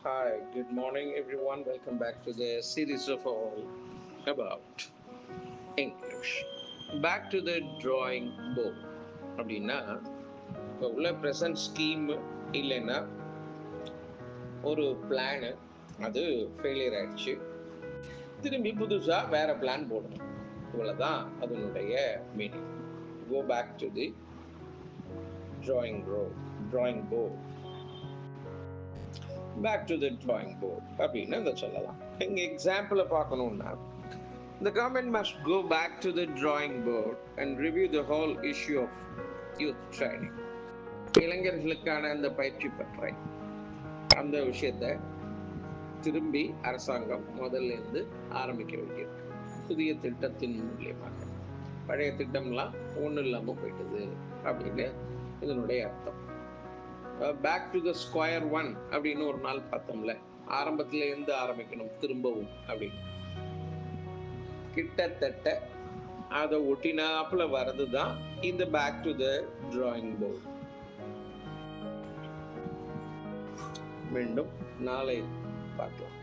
Hi, good morning, everyone. Welcome back to the series of all about English. Back to the drawing board. அப்படின்னா இப்போ உள்ள present scheme இல்லைன்னா ஒரு plan அது failure ஆயிடுச்சு. திரும்பி புதுசாக வேற பிளான் போடணும். இவ்வளோதான் அதனுடைய meaning. Go back to the drawing board. Back to the drawing board அப்படின்னு அதை சொல்லலாம். இங்கே எக்ஸாம்பிளை பார்க்கணுன்னா the government must go back to the drawing board and review the whole issue of youth training. இளைஞர்களுக்கான அந்த பயிற்சி பற்றை அந்த விஷயத்தை திரும்பி அரசாங்கம் முதல்ல இருந்து ஆரம்பிக்க வேண்டியிருக்கு. புதிய திட்டத்தின் மூலியமாக பழைய திட்டம்லாம் ஒன்றும் இல்லாமல் போயிட்டது அப்படின்னு இதனுடைய அர்த்தம். Back to the square one அப்படின்னு ஒரு நாள் பார்த்தோம்ல, ஆரம்பத்துல இருந்து ஆரம்பிக்கணும் திரும்பவும் அப்படின்னு. கிட்டத்தட்ட அதை ஒட்டினாப்புல வர்றது தான் இந்த back to the drawing board. மீண்டும் நாளை பார்க்கலாம்.